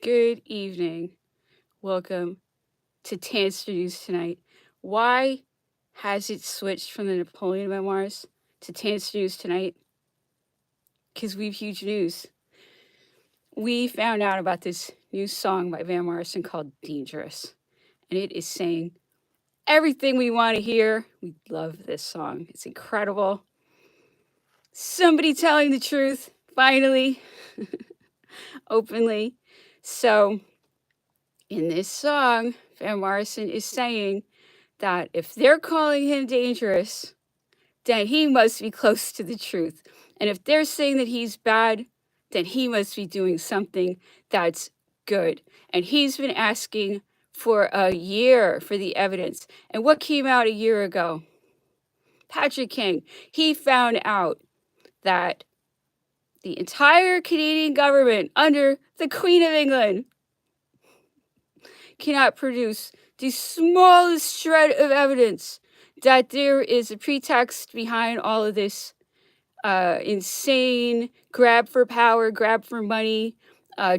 Good evening. Welcome to Tanster News tonight. Why has it switched from the Napoleon memoirs to Tanster News tonight? Because we have huge news. We found out about this new song by Van Morrison called Dangerous, and it is saying everything we want to hear. We love this song, it's incredible. Somebody telling the truth, finally, openly. So, in this song, Van Morrison is saying that if they're calling him dangerous, then he must be close to the truth. And if they're saying that he's bad, then he must be doing something that's good. And he's been asking for a year for the evidence. And what came out a year ago? Patrick King, he found out that the entire Canadian government under the Queen of England cannot produce the smallest shred of evidence that there is a pretext behind all of this insane grab for power, grab for money,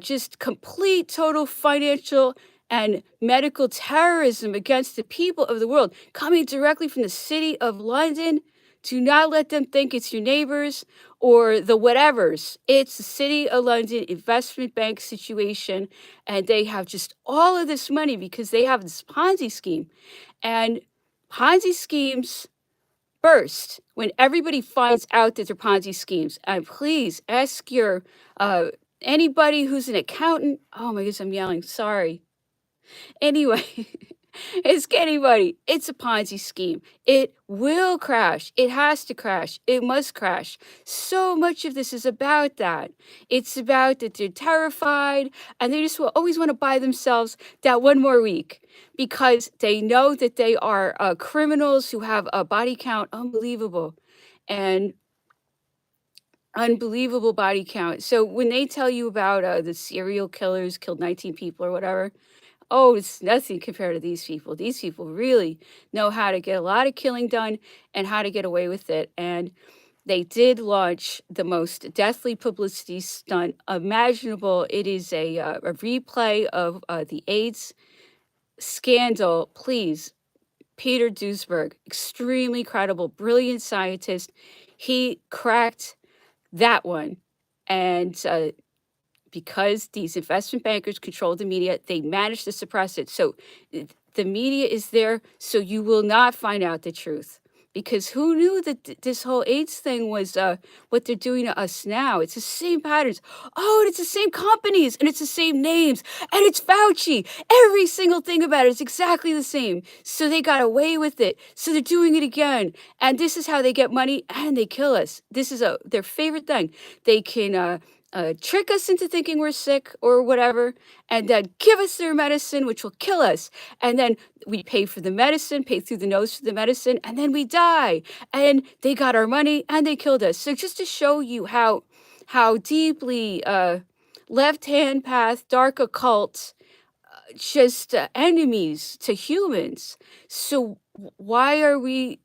just complete total financial and medical terrorism against the people of the world coming directly from the city of London. Do not let them think it's your neighbors or the whatevers. It's the City of London investment bank situation, and they have just all of this money because they have this Ponzi scheme. And Ponzi schemes burst when everybody finds out that they're Ponzi schemes. And please ask your anybody who's an accountant. Oh my goodness, I'm yelling. Sorry. Anyway, ask anybody. It's a Ponzi scheme. It will crash. It has to crash. It must crash. So much of this is about that. It's about that they're terrified and they just will always want to buy themselves that one more week because they know that they are criminals who have a body count unbelievable and unbelievable body count. So when they tell you about the serial killers killed 19 people or whatever, oh, it's nothing compared to these people. These people really know how to get a lot of killing done and how to get away with it. And they did launch the most deathly publicity stunt imaginable. It is a replay of the AIDS scandal. Please, Peter Duesberg, extremely credible, brilliant scientist. He cracked that one. And because these investment bankers control the media, they managed to suppress it. So the media is there, so you will not find out the truth. Because who knew that this whole AIDS thing was what they're doing to us now? It's the same patterns. Oh, and it's the same companies, and it's the same names, and it's Fauci. Every single thing about it is exactly the same. So they got away with it. So they're doing it again. And this is how they get money, and they kill us. This is their favorite thing. They can trick us into thinking we're sick or whatever, and then give us their medicine, which will kill us. And then we pay for the medicine, pay through the nose for the medicine, and then we die. And they got our money and they killed us. So just to show you how deeply left-hand path, dark occult, just enemies to humans. So why are we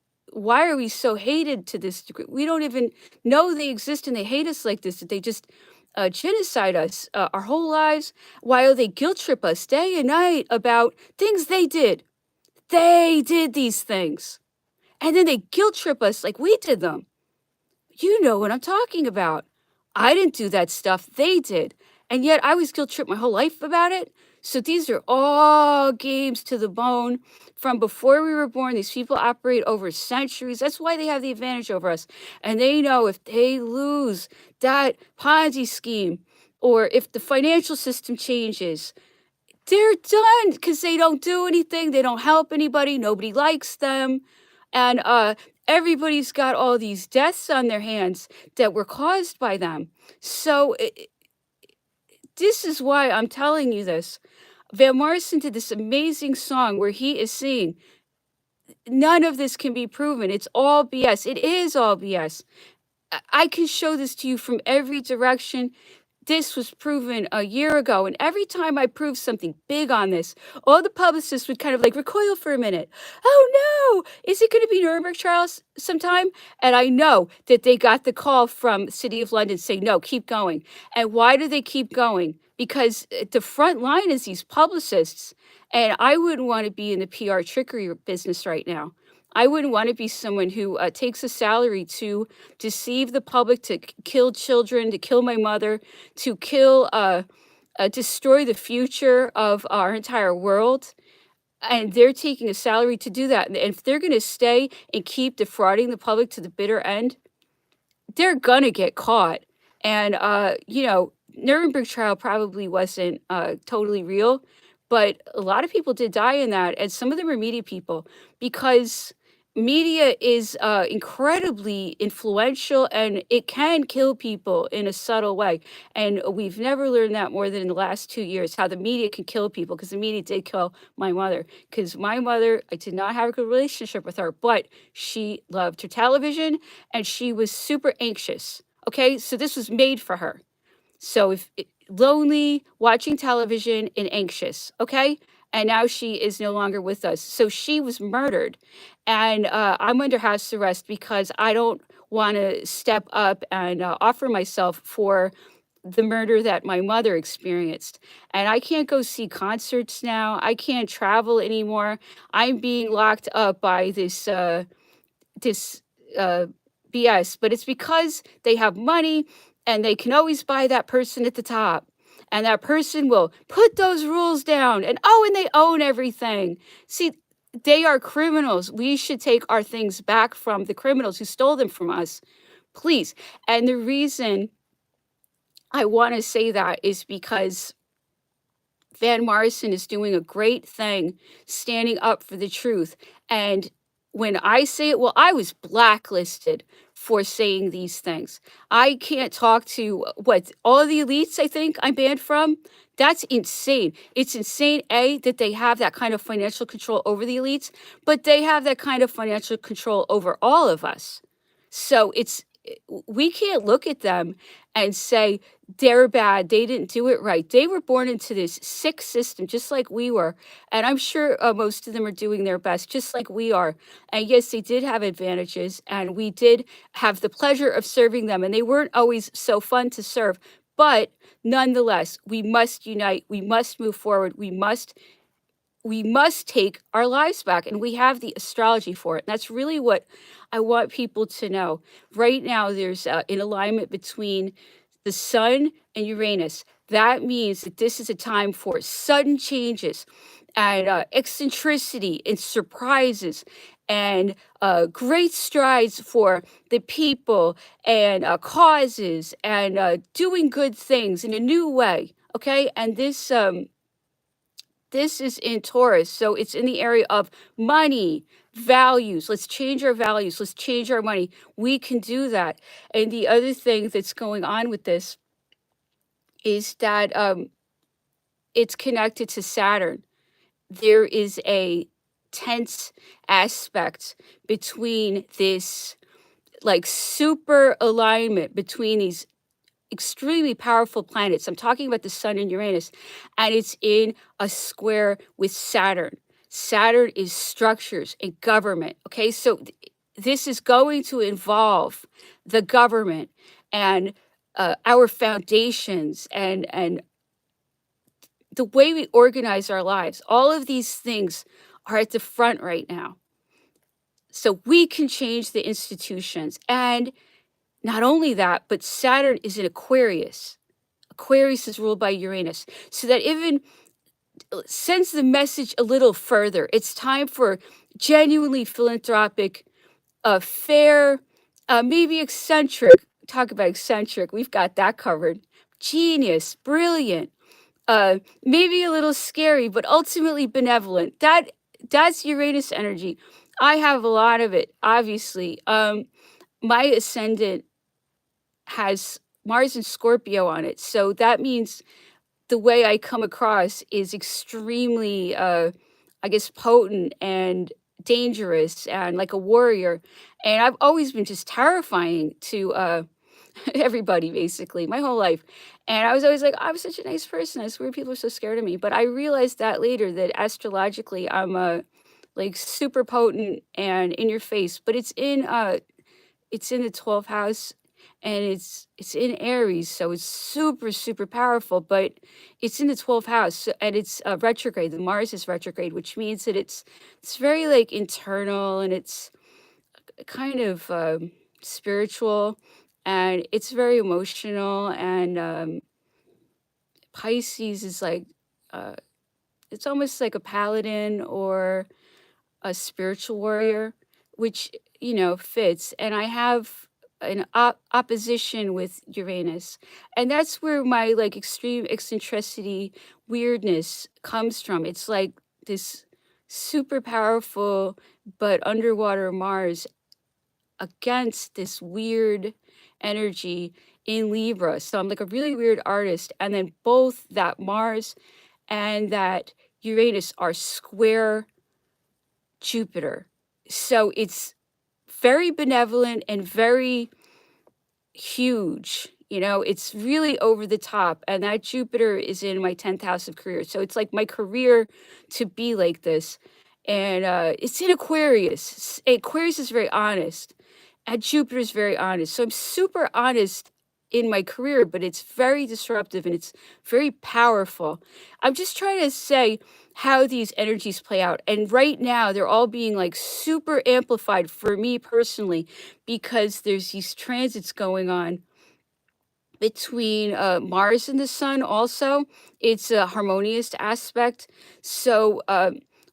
so hated to this degree? We don't even know they exist and they hate us like this. That they just genocide us our whole lives while they guilt trip us day and night about things they did. They did these things. And then they guilt trip us like we did them. You know what I'm talking about. I didn't do that stuff. They did. And yet I was guilt tripped my whole life about it. So these are all games to the bone from before we were born. These people operate over centuries. That's why they have the advantage over us. And they know if they lose that Ponzi scheme or if the financial system changes, they're done because they don't do anything. They don't help anybody. Nobody likes them. And everybody's got all these deaths on their hands that were caused by them. So this is why I'm telling you this. Van Morrison did this amazing song where he is saying, none of this can be proven. It's all BS. It is all BS. I can show this to you from every direction. this was proven a year ago. And every time I proved something big on this, all the publicists would kind of like recoil for a minute. Oh no, is it going to be Nuremberg trials sometime? And I know that they got the call from the City of London saying, no, keep going. And why do they keep going? Because the front line is these publicists. And I wouldn't want to be in the PR trickery business right now. I wouldn't want to be someone who takes a salary to deceive the public, to kill children, to kill my mother, to destroy the future of our entire world. And they're taking a salary to do that. And if they're going to stay and keep defrauding the public to the bitter end, they're gonna get caught. And, Nuremberg trial probably wasn't, totally real, but a lot of people did die in that, and some of them were media people because media is, incredibly influential, and it can kill people in a subtle way, and we've never learned that more than in the last 2 years, how the media can kill people. Because the media did kill my mother. Because my mother, I did not have a good relationship with her, but she loved her television, and she was super anxious. Okay, so this was made for her. So if lonely, watching television, and anxious. Okay, and now she is no longer with us. So she was murdered, and I'm under house arrest because I don't want to step up and offer myself for the murder that my mother experienced. And I can't go see concerts now. I can't travel anymore. I'm being locked up by this uh, BS, but it's because they have money and they can always buy that person at the top. And that person will put those rules down and oh, and they own everything. See, they are criminals. We should take our things back from the criminals who stole them from us, please. And the reason I want to say that is because Van Morrison is doing a great thing standing up for the truth. And when I say it, well, I was blacklisted for saying these things. I can't talk to what all the elites I think I'm banned from. That's insane. It's insane, A, that they have that kind of financial control over the elites, but they have that kind of financial control over all of us. So we can't look at them and say they're bad. They didn't do it right. They were born into this sick system, just like we were. And I'm sure most of them are doing their best, just like we are. And yes, they did have advantages, and we did have the pleasure of serving them. And they weren't always so fun to serve. But nonetheless, we must unite. We must move forward. We must take our lives back, and we have the astrology for it. And that's really what I want people to know. Right now, there's an alignment between the sun and Uranus. That means that this is a time for sudden changes and eccentricity and surprises and great strides for the people and causes and doing good things in a new way. Okay, and this is in Taurus, so it's in the area of money, values. Let's change our values. Let's change our money. We can do that. And the other thing that's going on with this is that it's connected to Saturn. There is a tense aspect between this like super alignment between these extremely powerful planets. I'm talking about the sun and Uranus, and it's in a square with Saturn. Saturn is structures and government. Okay, so this is going to involve the government and our foundations and the way we organize our lives. All of these things are at the front right now. So we can change the institutions. And not only that, but Saturn is in Aquarius. Aquarius is ruled by Uranus. So that even sends the message a little further. It's time for genuinely philanthropic, fair, maybe eccentric. Talk about eccentric. We've got that covered. Genius, brilliant, maybe a little scary, but ultimately benevolent. That's Uranus energy. I have a lot of it, obviously. My ascendant has Mars and Scorpio on it. So that means the way I come across is extremely, I guess, potent and dangerous and like a warrior. And I've always been just terrifying to everybody basically my whole life. And I was always like, I'm such a nice person. I swear people are so scared of me. But I realized that later that astrologically I'm like super potent and in your face. But it's in the 12th house and it's in Aries, so it's super, super powerful, but it's in the 12th house and it's retrograde. The Mars is retrograde, which means that it's very like internal and it's kind of spiritual and it's very emotional and Pisces is like uh, it's almost like a paladin or a spiritual warrior, which, fits. And I have an opposition with Uranus. And that's where my like extreme eccentricity weirdness comes from. It's like this super powerful but underwater Mars against this weird energy in Libra. So I'm like a really weird artist. And then both that Mars and that Uranus are square Jupiter. So it's very benevolent and very huge. It's really over the top. And that Jupiter is in my 10th house of career. So it's like my career to be like this. And it's in Aquarius. Aquarius is very honest. And Jupiter is very honest. So I'm super honest in my career, but it's very disruptive and it's very powerful. I'm just trying to say how these energies play out. And right now, they're all being like super amplified for me personally because there's these transits going on between Mars and the Sun also. It's a harmonious aspect. So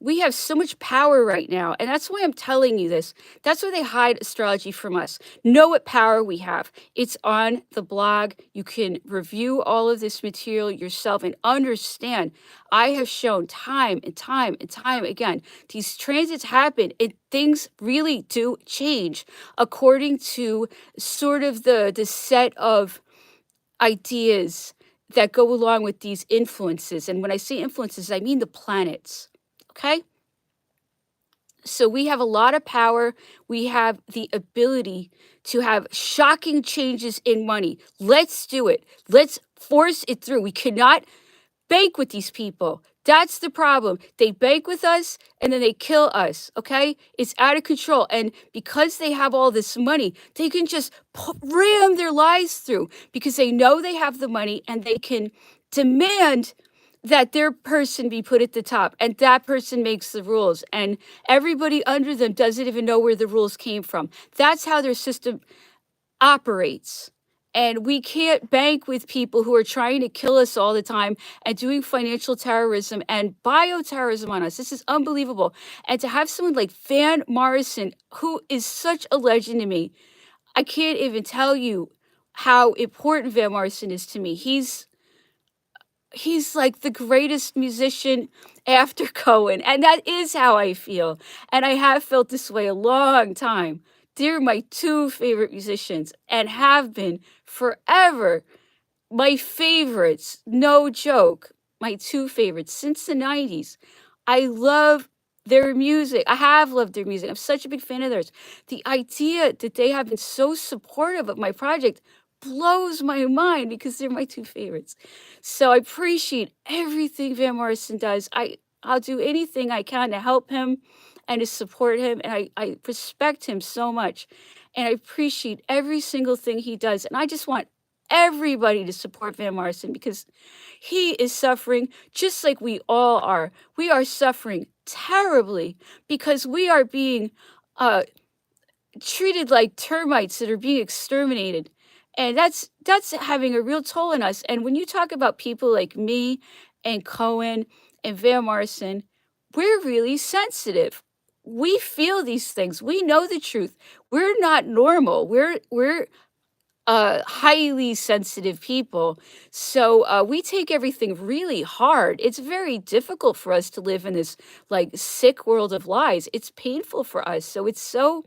we have so much power right now. And that's why I'm telling you this. That's why they hide astrology from us. Know what power we have. It's on the blog. You can review all of this material yourself and understand. I have shown time and time and time again, these transits happen and things really do change according to sort of the set of ideas that go along with these influences. And when I say influences, I mean the planets. Okay? So we have a lot of power. We have the ability to have shocking changes in money. Let's do it. Let's force it through. We cannot bank with these people. That's the problem. They bank with us and then they kill us. Okay. It's out of control. And because they have all this money, they can just ram their lies through because they know they have the money and they can demand that their person be put at the top and that person makes the rules and everybody under them doesn't even know where the rules came from. That's how their system operates. And we can't bank with people who are trying to kill us all the time and doing financial terrorism and bioterrorism on us. This is unbelievable. And to have someone like Van Morrison, who is such a legend to me, I can't even tell you how important Van Morrison is to me. He's like the greatest musician after Cohen. And that is how I feel. And I have felt this way a long time. They're my two favorite musicians and have been forever. My favorites, no joke. My two favorites since the 90s. I love their music. I have loved their music. I'm such a big fan of theirs. The idea that they have been so supportive of my project blows my mind because they're my two favorites. So I appreciate everything Van Morrison does. I'll do anything I can to help him and to support him. And I respect him so much. And I appreciate every single thing he does. And I just want everybody to support Van Morrison because he is suffering just like we all are. We are suffering terribly because we are being treated like termites that are being exterminated. And that's having a real toll on us. And when you talk about people like me and Cohen and Van Morrison, we're really sensitive. We feel these things. We know the truth. We're not normal. We're highly sensitive people. So we take everything really hard. It's very difficult for us to live in this like sick world of lies. It's painful for us. So it's so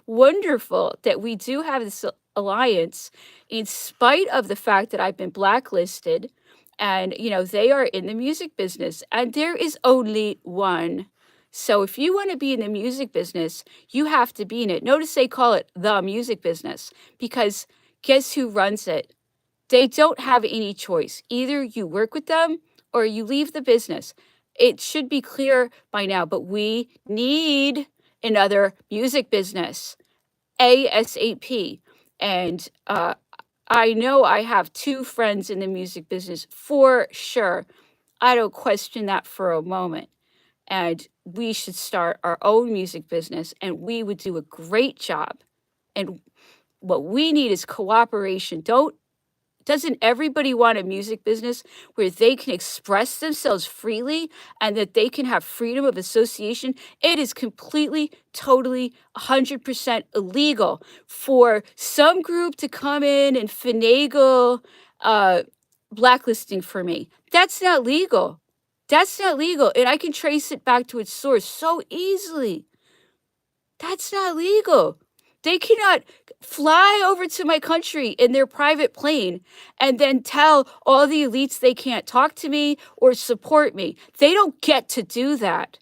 wonderful that we do have this alliance in spite of the fact that I've been blacklisted and they are in the music business and there is only one. So if you want to be in the music business, you have to be in it. Notice they call it the music business because guess who runs it? They don't have any choice. Either you work with them or you leave the business. It should be clear by now, but we need another music business ASAP. And I know I have two friends in the music business for sure. I don't question that for a moment. And we should start our own music business, and we would do a great job. And what we need is cooperation. Doesn't everybody want a music business where they can express themselves freely and that they can have freedom of association? It is completely, totally, 100% illegal for some group to come in and finagle uh, blacklisting for me. That's not legal. That's not legal. And I can trace it back to its source so easily. That's not legal. They cannot fly over to my country in their private plane and then tell all the elites they can't talk to me or support me. They don't get to do that.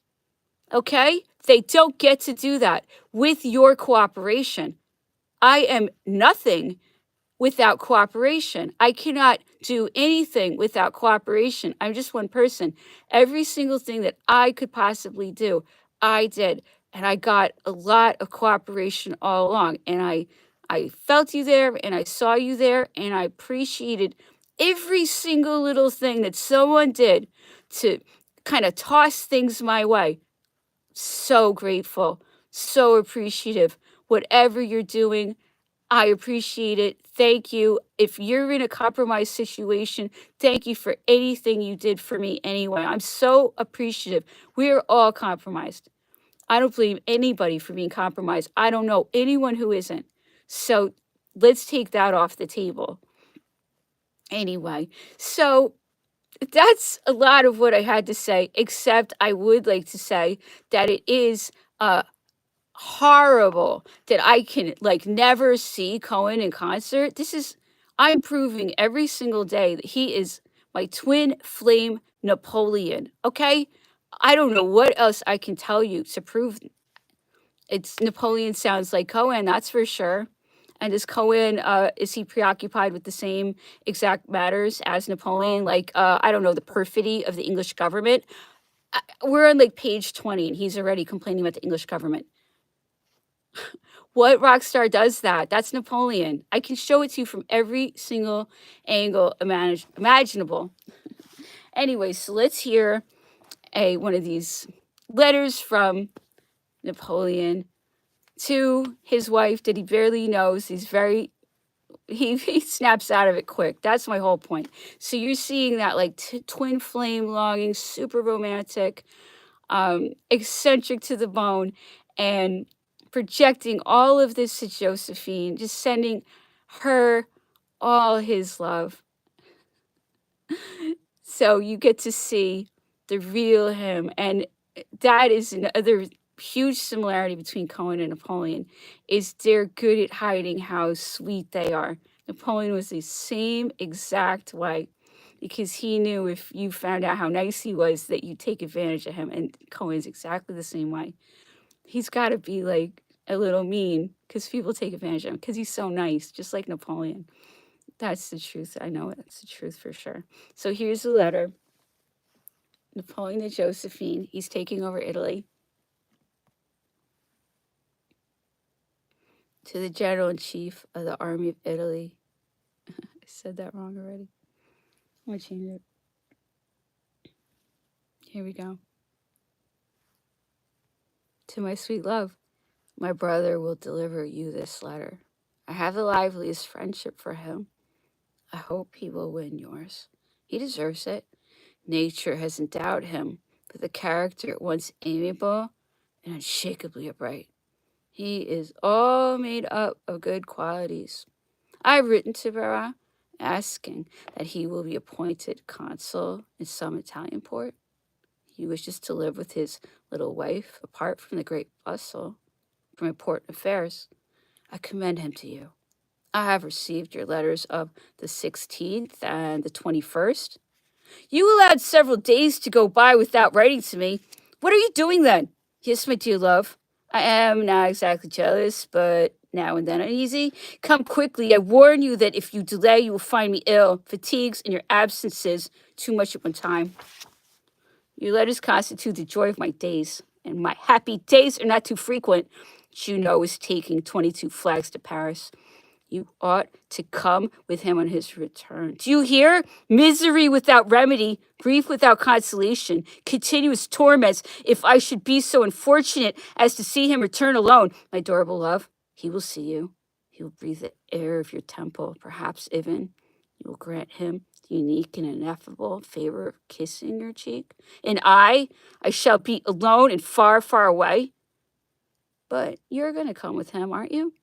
Okay? They don't get to do that with your cooperation. I am nothing without cooperation. I cannot do anything without cooperation. I'm just one person. Every single thing that I could possibly do, I did. And I got a lot of cooperation all along. And I felt you there and I saw you there and I appreciated every single little thing that someone did to kind of toss things my way. So grateful, so appreciative. Whatever you're doing, I appreciate it. Thank you. If you're in a compromised situation, thank you for anything you did for me anyway. I'm so appreciative. We're all compromised. I don't blame anybody for being compromised. I don't know anyone who isn't. So let's take that off the table. Anyway, so that's a lot of what I had to say, except I would like to say that it is horrible that I can like never see Cohen in concert. I'm proving every single day that he is my twin flame Napoleon. Okay. I don't know what else I can tell you to prove it's Napoleon sounds like Cohen, that's for sure. And is Cohen, is he preoccupied with the same exact matters as Napoleon? Like, I don't know, the perfidy of the English government. We're on like page 20 and he's already complaining about the English government. What rock star does that? That's Napoleon. I can show it to you from every single angle imaginable. Anyway, so let's hear one of these letters from Napoleon to his wife that he barely knows. He snaps out of it quick. That's my whole point. So you're seeing that like twin flame longing, super romantic, eccentric to the bone, and projecting all of this to Josephine, just sending her all his love. So you get to see the real him. And that is another huge similarity between Cohen and Napoleon, is they're good at hiding how sweet they are. Napoleon was the same exact way because he knew if you found out how nice he was that you'd take advantage of him. And Cohen's exactly the same way. He's got to be like a little mean because people take advantage of him because he's so nice, just like Napoleon. That's the truth. I know it's the truth for sure. So here's the letter. Napoleon to Josephine. He's taking over Italy. To the General-in-Chief of the Army of Italy. I said that wrong already. I'm going to change it. Here we go. To my sweet love, my brother will deliver you this letter. I have the liveliest friendship for him. I hope he will win yours. He deserves it. Nature has endowed him with a character at once amiable and unshakably upright. He is all made up of good qualities. I've written to Barra asking that he will be appointed consul in some Italian port. He wishes to live with his little wife apart from the great bustle, from important affairs. I commend him to you. I have received your letters of the 16th and the 21st. You allowed several days to go by without writing to me. What are you doing then? Yes, my dear love. I am not exactly jealous, but now and then uneasy? Come quickly. I warn you that if you delay, you will find me ill. Fatigues and your absences too much at one time. Your letters constitute the joy of my days, and my happy days are not too frequent. Juno is taking 22 flags to Paris. You ought to come with him on his return. Do you hear? Misery without remedy, grief without consolation, continuous torments. If I should be so unfortunate as to see him return alone, my adorable love, he will see you. He will breathe the air of your temple. Perhaps even you will grant him the unique and ineffable favor of kissing your cheek. And I shall be alone and far, far away. But you're going to come with him, aren't you?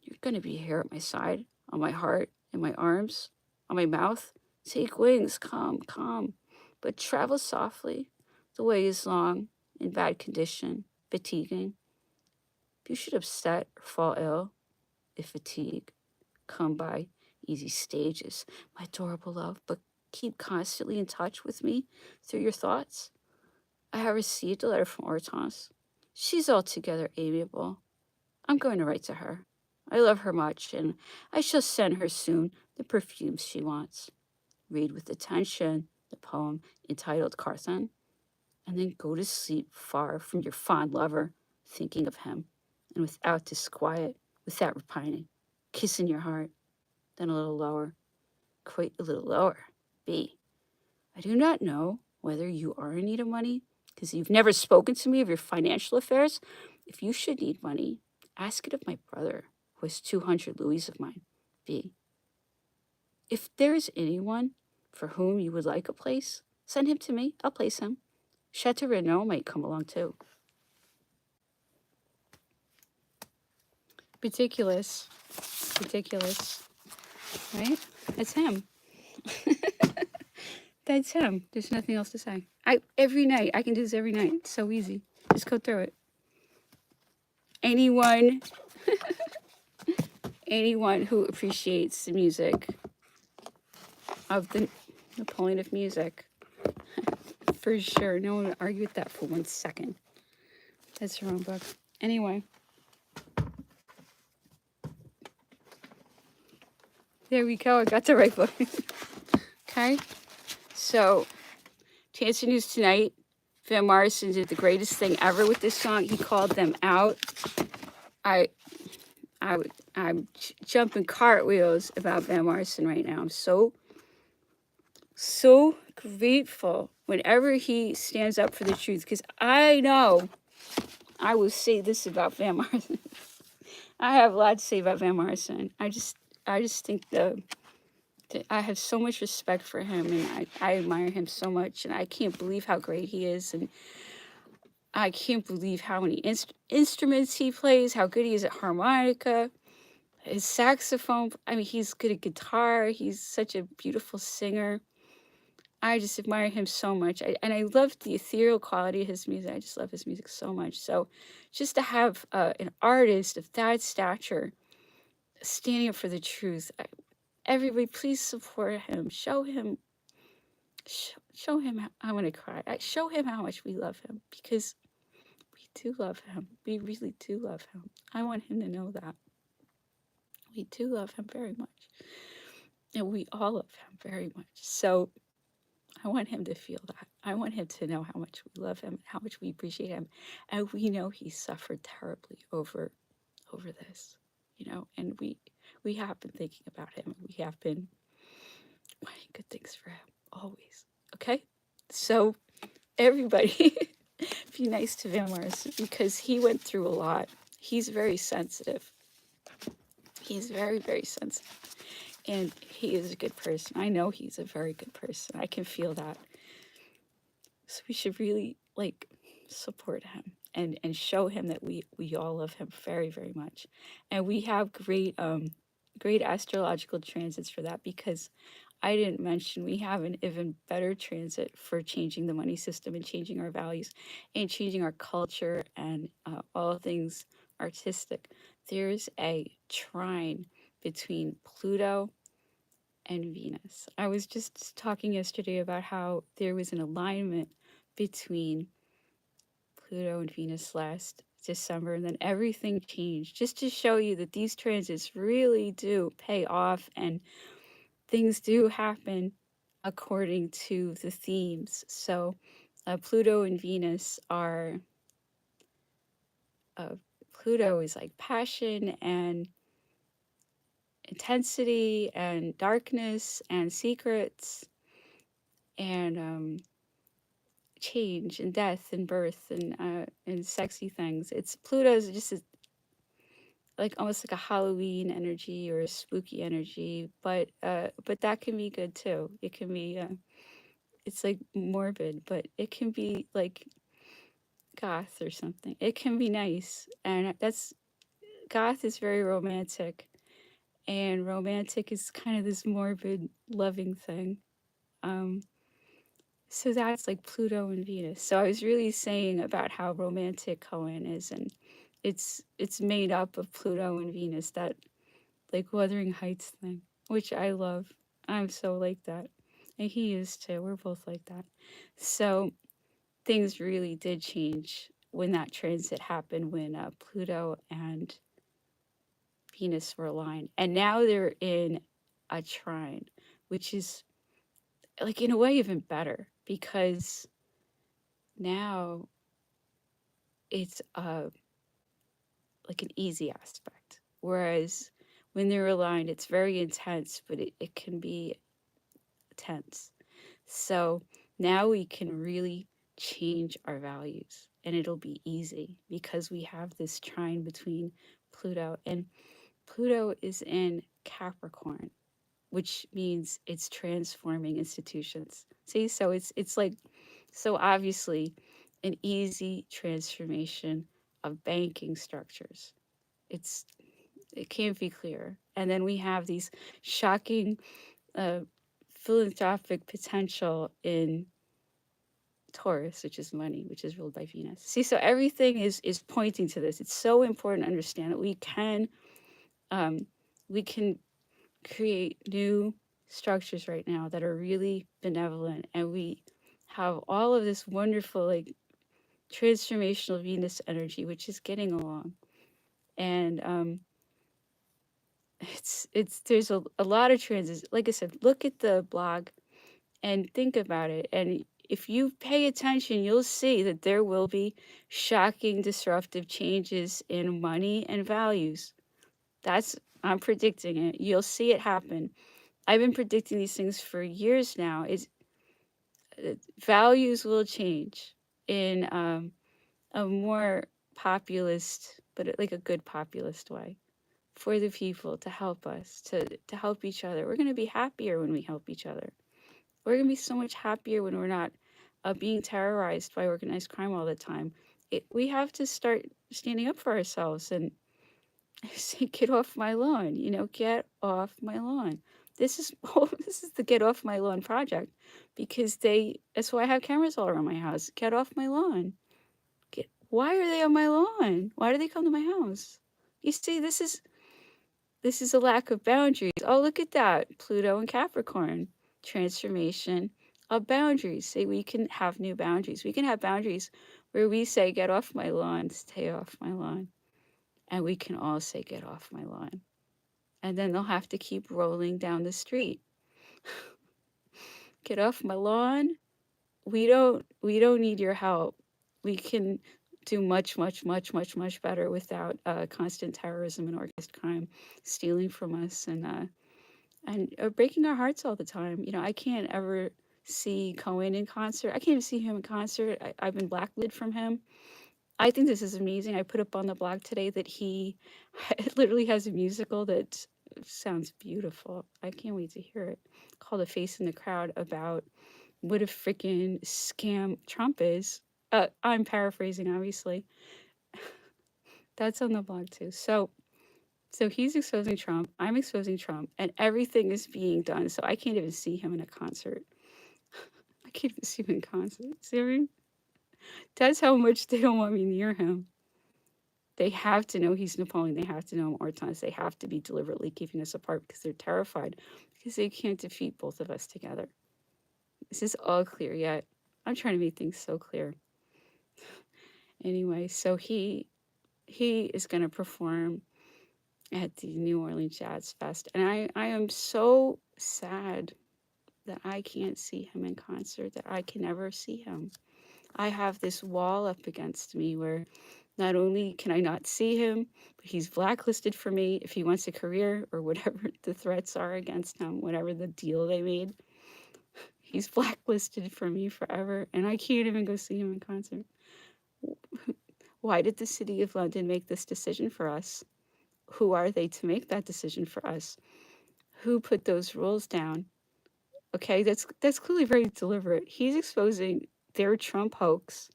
You're going to be here at my side, on my heart, in my arms, on my mouth. Take wings, come, come. But travel softly. The way is long, in bad condition, fatiguing. If you should upset or fall ill, if fatigue, come by easy stages, my adorable love, but keep constantly in touch with me through your thoughts. I have received a letter from Hortense. She's altogether amiable. I'm going to write to her. I love her much, and I shall send her soon the perfumes she wants. Read with attention the poem entitled Carthan, and then go to sleep far from your fond lover, thinking of him, and without disquiet, without repining, kissing your heart, then a little lower, quite a little lower. B. I do not know whether you are in need of money, because you've never spoken to me of your financial affairs. If you should need money, ask it of my brother, who has 200 louis of mine. B. If there is anyone for whom you would like a place, send him to me. I'll place him. Chateau Renaud might come along too. Ridiculous. Ridiculous. Right? That's him. That's him. There's nothing else to say. Every night. I can do this every night. It's so easy. Just go through it. Anyone who appreciates the music of the Napoleon of music, for sure. No one would argue with that for 1 second. That's her own book. Anyway. There we go. I got the right book. Okay. So, Tanster News tonight. Van Morrison did the greatest thing ever with this song. He called them out. I'm jumping cartwheels about Van Morrison right now. I'm so grateful whenever he stands up for the truth, because I know I will say this about Van Morrison. I have a lot to say about Van Morrison. I just think that I have so much respect for him, and I admire him so much, and I can't believe how great he is, and I can't believe how many instruments he plays, how good he is at harmonica, his saxophone. I mean, he's good at guitar. He's such a beautiful singer. I just admire him so much. And I love the ethereal quality of his music. I just love his music so much. So just to have an artist of that stature standing up for the truth, everybody, please support him. Show him, I'm going to cry. Show him how much we love him, because we do love him. We really do love him. I want him to know that. We do love him very much. And we all love him very much. So I want him to feel that. I want him to know how much we love him, how much we appreciate him. And we know he suffered terribly over this, and we have been thinking about him. We have been wanting good things for him, always. Okay? So everybody be nice to Van Morrison, because he went through a lot. He's very sensitive. He's very, very sensitive. And he is a good person. I know he's a very good person. I can feel that. So we should really support him and show him that we all love him very, very much. And we have great astrological transits for that, because I didn't mention we have an even better transit for changing the money system and changing our values and changing our culture and all things artistic. There's a trine between Pluto and Venus. I was just talking yesterday about how there was an alignment between Pluto and Venus last December, and then everything changed, just to show you that these transits really do pay off and things do happen according to the themes. So, Pluto and Venus are, uh, Pluto is like passion and intensity and darkness and secrets and change and death and birth and sexy things. It's Pluto's just like almost like a Halloween energy or a spooky energy, but that can be good too. It can be it's like morbid, but it can be like goth or something. It can be nice, and that's goth is very romantic, and romantic is kind of this morbid, loving thing. Um, so that's like Pluto and Venus. So I was really saying about how romantic Cohen is, and it's made up of Pluto and Venus. That like Wuthering Heights thing, which I love. I'm so like that. And he is too. We're both like that. So things really did change when that transit happened, when Pluto and Venus were aligned. And now they're in a trine, which is like in a way even better because now it's like an easy aspect. Whereas when they're aligned, it's very intense, but it can be tense. So now we can really change our values and it'll be easy because we have this trine between Pluto and Pluto is in Capricorn, which means it's transforming institutions. See, so it's like so obviously an easy transformation of banking structures. It's it can't be clearer. And then we have these shocking uh, philanthropic potential in Taurus, which is money, which is ruled by Venus. See, so everything is pointing to this. It's so important to understand that um, we can create new structures right now that are really benevolent, and we have all of this wonderful like transformational Venus energy, which is getting along. And it's there's a lot of transits. Like I said, look at the blog and think about it. And if you pay attention, you'll see that there will be shocking, disruptive changes in money and values. That's, I'm predicting it. You'll see it happen. I've been predicting these things for years now. Is values will change in a more populist, but like a good populist way for the people to help us, to help each other. We're going to be happier when we help each other. We're going to be so much happier when we're not being terrorized by organized crime all the time. We have to start standing up for ourselves and say, "Get off my lawn!" You know, get off my lawn. This is this is the Get Off My Lawn project because that's why I have cameras all around my house. Get off my lawn. Why are they on my lawn? Why do they come to my house? You see, this is a lack of boundaries. Oh, look at that. Pluto and Capricorn. Transformation of boundaries. Say we can have new boundaries. We can have boundaries where we say, get off my lawn, stay off my lawn. And we can all say, get off my lawn. And then they'll have to keep rolling down the street. Get off my lawn. We don't need your help. We can do much, much, much, much, much better without constant terrorism and organized crime stealing from us and breaking our hearts all the time. You know, I can't ever see Cohen in concert. I can't even see him in concert. I've been blacklisted from him. I think this is amazing. I put up on the blog today that he literally has a musical that sounds beautiful. I can't wait to hear it. Called A Face in the Crowd, about what a freaking scam Trump is. I'm paraphrasing, obviously. That's on the blog too. So he's exposing Trump. I'm exposing Trump, and everything is being done. So I can't even see him in a concert. I can't even see him in concert. See what I mean? That's how much they don't want me near him. They have to know he's Napoleon. They have to know him Hortense. They have to be deliberately keeping us apart because they're terrified because they can't defeat both of us together. This is all clear yet. I'm trying to make things so clear. Anyway, so he He is going to perform at the New Orleans Jazz Fest. And I am so sad that I can't see him in concert, that I can never see him. I have this wall up against me where not only can I not see him, but he's blacklisted for me if he wants a career or whatever the threats are against him, whatever the deal they made. He's blacklisted for me forever, and I can't even go see him in concert. Why did the City of London make this decision for us? Who are they to make that decision for us? Who put those rules down? Okay, that's clearly very deliberate. He's exposing their Trump hoax,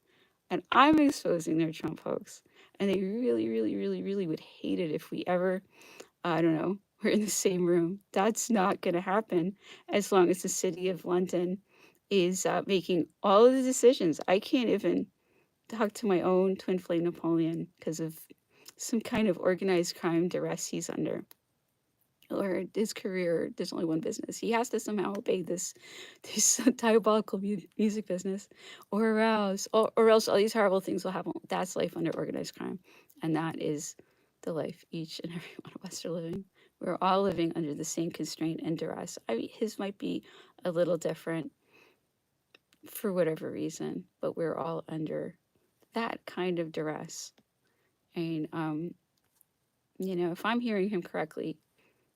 and I'm exposing their Trump hoax. And they really, really, really, really would hate it if we ever, I don't know, we're in the same room. That's not going to happen as long as the City of London is making all of the decisions. I can't even talk to my own twin flame Napoleon because of some kind of organized crime duress he's under, or his career. There's only one business. He has to somehow obey this diabolical music business, or else all these horrible things will happen. That's life under organized crime, and that is the life each and every one of us are living. We're all living under the same constraint and duress. I mean, his might be a little different for whatever reason, but we're all under that kind of duress. And if I'm hearing him correctly,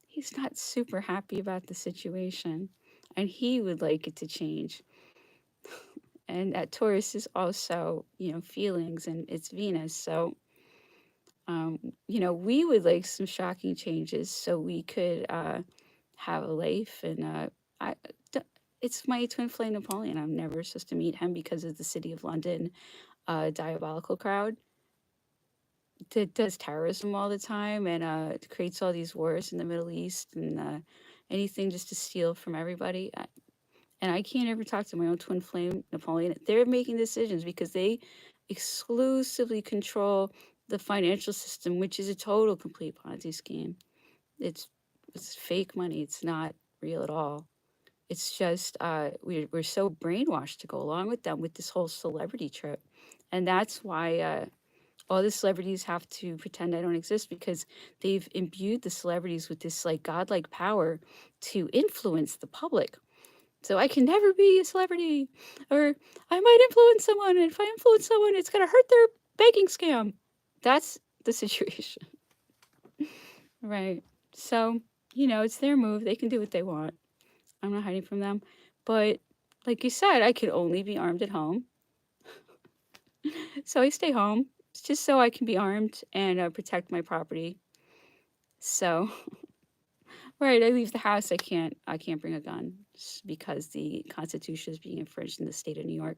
he's not super happy about the situation, and he would like it to change. And that Taurus is also, feelings, and it's Venus. So, we would like some shocking changes so we could have a life. And I, d- it's my twin flame Napoleon. I'm never supposed to meet him because of the City of London diabolical crowd that does terrorism all the time and creates all these wars in the Middle East and anything just to steal from everybody. And I can't ever talk to my own twin flame Napoleon. They're making decisions because they exclusively control the financial system, which is a total complete Ponzi scheme. It's it's fake money. It's not real at all. It's just we're so brainwashed to go along with them with this whole celebrity trip, and that's why all the celebrities have to pretend I don't exist because they've imbued the celebrities with this like godlike power to influence the public. So I can never be a celebrity, or I might influence someone, and if I influence someone, it's gonna hurt their banking scam. That's the situation, right? So it's their move. They can do what they want. I'm not hiding from them. But like you said, I could only be armed at home. So I stay home. It's just so I can be armed and protect my property. So, right, I leave the house. I can't bring a gun because the Constitution is being infringed in the state of New York.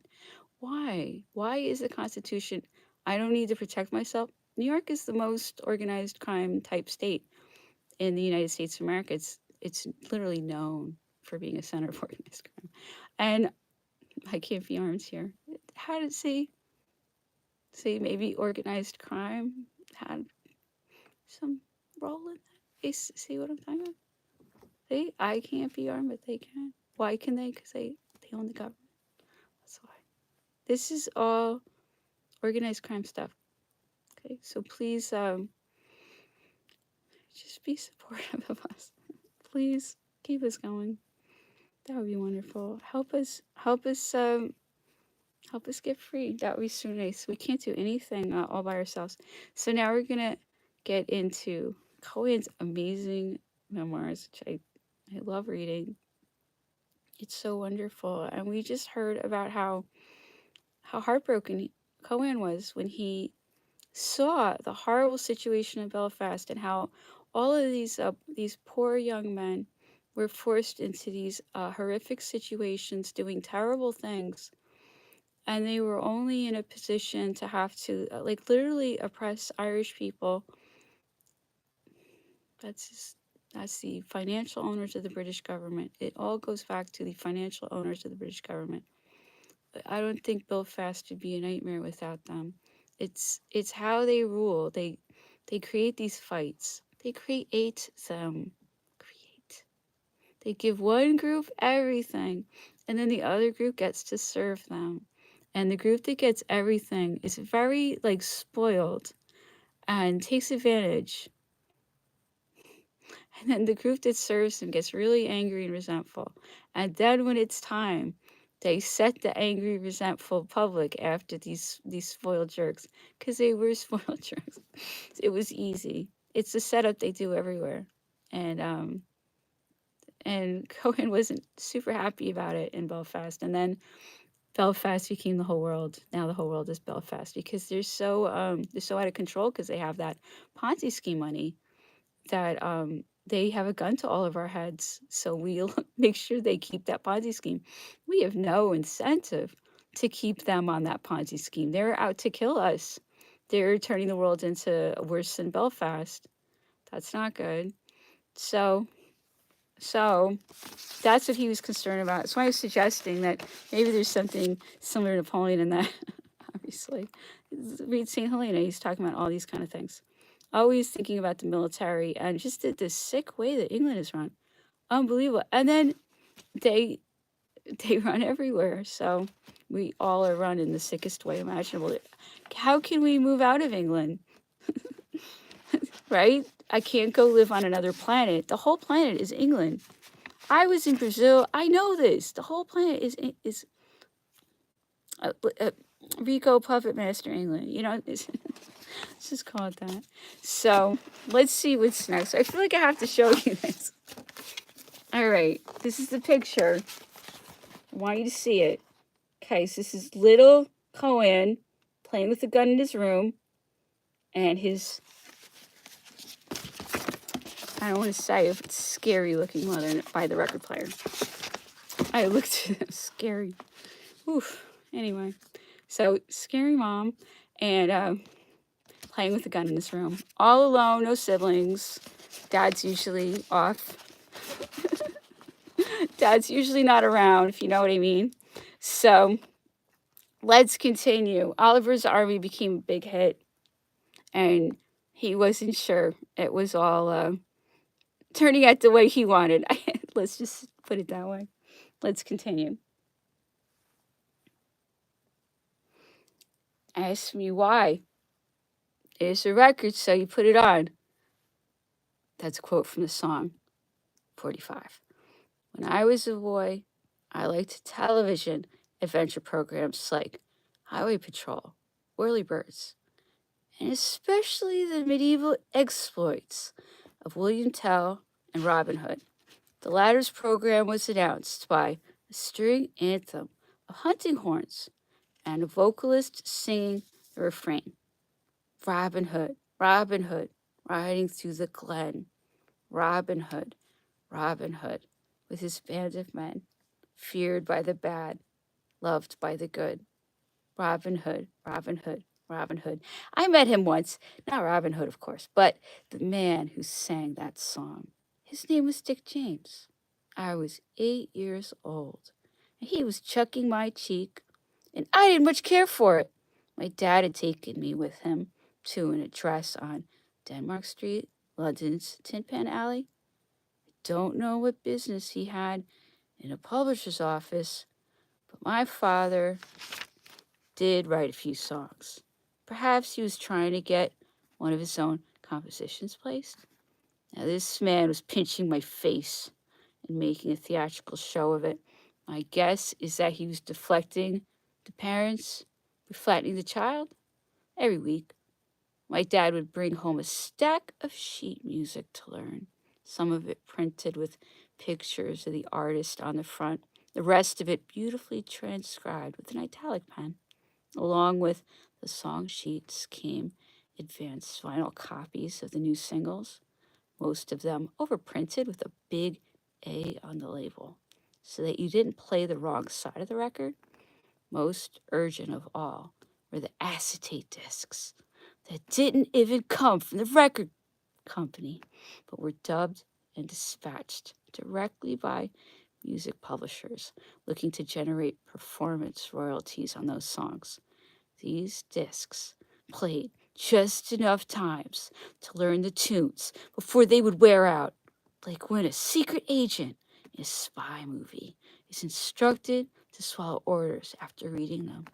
Why? Why is the Constitution? I don't need to protect myself. New York is the most organized crime type state in the United States of America. It's literally known for being a center of organized crime, and I can't be armed here. How did say maybe organized crime had some role in that? See what I'm talking about? See, I can't be armed, but they can. Why can they? Because they own the government. That's why. This is all organized crime stuff. Okay, so please just be supportive of us. Please keep us going. That would be wonderful. Help us get free. That would be so nice. We can't do anything all by ourselves. So now we're gonna get into Cohen's amazing memoirs, which I love reading. It's so wonderful, and we just heard about how heartbroken Cohen was when he saw the horrible situation in Belfast and how all of these poor young men were forced into these horrific situations, doing terrible things, and they were only in a position to have to like literally oppress Irish people. That's the financial owners of the British government. It all goes back to the financial owners of the British government. I don't think Belfast would be a nightmare without them. It's how they rule. They create these fights. They create them. Create. They give one group everything, and then the other group gets to serve them. And the group that gets everything is very like spoiled. and takes advantage. And then the group that serves him gets really angry and resentful. And then when it's time, they set the angry, resentful public after these spoiled jerks because they were spoiled jerks. It was easy. It's the setup they do everywhere. And Cohen wasn't super happy about it in Belfast. And then Belfast became the whole world. Now the whole world is Belfast because they're so out of control because they have that Ponzi scheme money that they have a gun to all of our heads. So we'll make sure they keep that Ponzi scheme. We have no incentive to keep them on that Ponzi scheme. They're out to kill us. They're turning the world into worse than Belfast. That's not good. So that's what he was concerned about. So I was suggesting that maybe there's something similar to Napoleon in that. Obviously, read Saint Helena. He's talking about all these kind of things. Always thinking about the military and just the sick way that England is run. Unbelievable. And then they run everywhere. So we all are run in the sickest way imaginable. How can we move out of England? Right? I can't go live on another planet. The whole planet is England. I was in Brazil. I know this. The whole planet is Rico Puppet Master England. You know, let's just call it that. So let's see what's next. I feel like I have to show you this. All right, this is the picture. I want you to see it. Okay, so this is little Cohen playing with a gun in his room, and his, I don't want to say if it's scary looking mother by the record player. I looked scary. Oof. Anyway, so scary mom and playing with a gun in his room. All alone, no siblings. Dad's usually off. Dad's usually not around, if you know what I mean. So let's continue. Oliver's Army became a big hit, and he wasn't sure it was all turning out the way he wanted. Let's just put it that way. Let's continue. Ask me why. It's a record, so you put it on. That's a quote from the song 45. When I was a boy, I liked television adventure programs like Highway Patrol, Whirlybirds, and especially the medieval exploits of William Tell and Robin Hood. The latter's program was announced by a string anthem of hunting horns and a vocalist singing the refrain. Robin Hood, Robin Hood, riding through the glen. Robin Hood, Robin Hood, with his band of men, feared by the bad, loved by the good. Robin Hood, Robin Hood, Robin Hood. I met him once, not Robin Hood, of course, but the man who sang that song. His name was Dick James. I was 8 years old, and he was chucking my cheek, and I didn't much care for it. My dad had taken me with him to an address on Denmark Street, London's Tin Pan Alley. I don't know what business he had in a publisher's office, but my father did write a few songs. Perhaps he was trying to get one of his own compositions placed. Now, this man was pinching my face and making a theatrical show of it. My guess is that he was deflecting the parents, flattening the child. Every week, my dad would bring home a stack of sheet music to learn, some of it printed with pictures of the artist on the front, the rest of it beautifully transcribed with an italic pen. Along with the song sheets came advanced vinyl copies of the new singles, most of them overprinted with a big A on the label, so that you didn't play the wrong side of the record. Most urgent of all were the acetate discs that didn't even come from the record company, but were dubbed and dispatched directly by music publishers looking to generate performance royalties on those songs. These discs played just enough times to learn the tunes before they would wear out, like when a secret agent in a spy movie is instructed to swallow orders after reading them.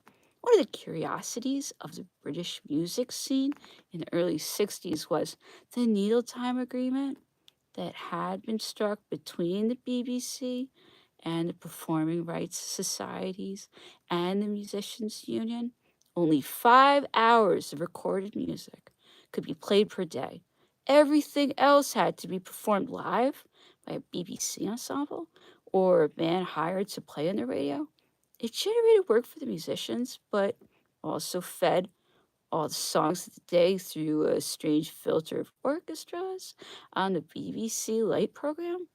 One of the curiosities of the British music scene in the early 60s was the Needle Time Agreement that had been struck between the BBC and the Performing Rights Societies and the Musicians Union. Only 5 hours of recorded music could be played per day. Everything else had to be performed live by a BBC ensemble or a band hired to play on the radio. It generated work for the musicians, but also fed all the songs of the day through a strange filter of orchestras on the BBC Light program.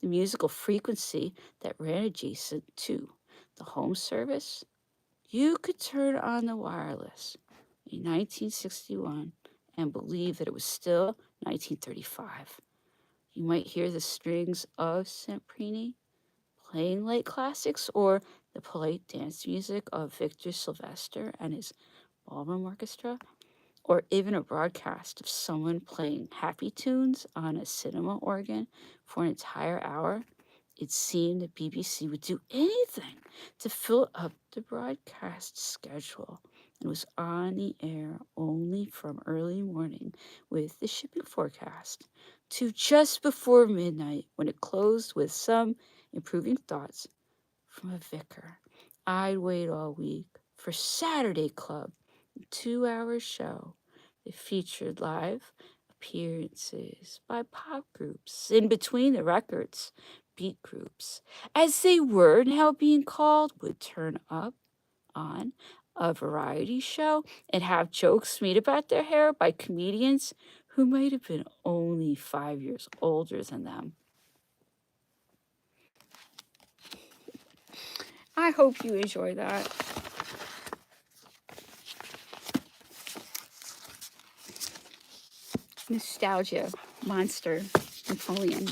The musical frequency that ran adjacent to the home service, you could turn on the wireless in 1961 and believe that it was still 1935. You might hear the strings of Semprini playing light classics or the polite dance music of Victor Sylvester and his ballroom orchestra, or even a broadcast of someone playing happy tunes on a cinema organ for an entire hour. It seemed the BBC would do anything to fill up the broadcast schedule and was on the air only from early morning with the shipping forecast to just before midnight when it closed with some improving thoughts from a vicar. I'd wait all week for Saturday Club, a 2 hour show. It featured live appearances by pop groups in between the records. Beat groups, as they were now being called, would turn up on a variety show and have jokes made about their hair by comedians who might have been only 5 years older than them. I hope you enjoy that. Nostalgia, Monster, Napoleon.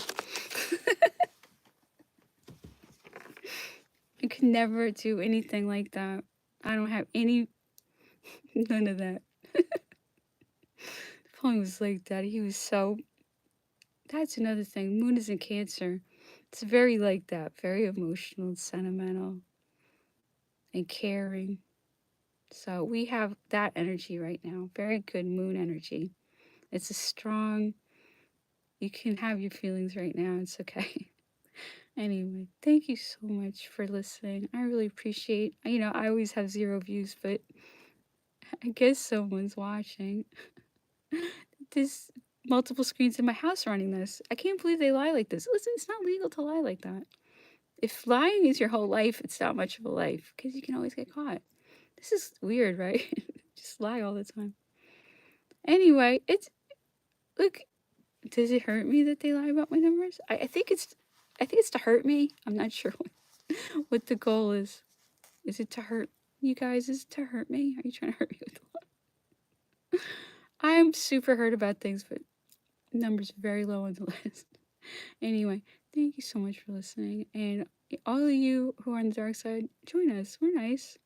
I could never do anything like that. I don't have none of that. Napoleon was like that. He was so, that's another thing. Moon is in Cancer. It's very like that, very emotional and sentimental and caring. So we have that energy right now. Very good moon energy. It's a strong, you can have your feelings right now. It's okay. Anyway, thank you so much for listening. I really appreciate, I always have 0 views, but I guess someone's watching. There's multiple screens in my house running this. I can't believe they lie like this. Listen, it's not legal to lie like that. If lying is your whole life, it's not much of a life because you can always get caught. This is weird, right? Just lie all the time. Anyway, look, does it hurt me that they lie about my numbers? I think it's to hurt me. I'm not sure what the goal is. Is it to hurt you guys? Is it to hurt me? Are you trying to hurt me with the lie? I'm super hurt about things, but numbers very low on the list. Anyway, thank you so much for listening. And all of you who are on the dark side, join us. We're nice.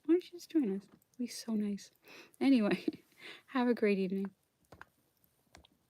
Why don't you just join us? It'd be so nice. Anyway, have a great evening.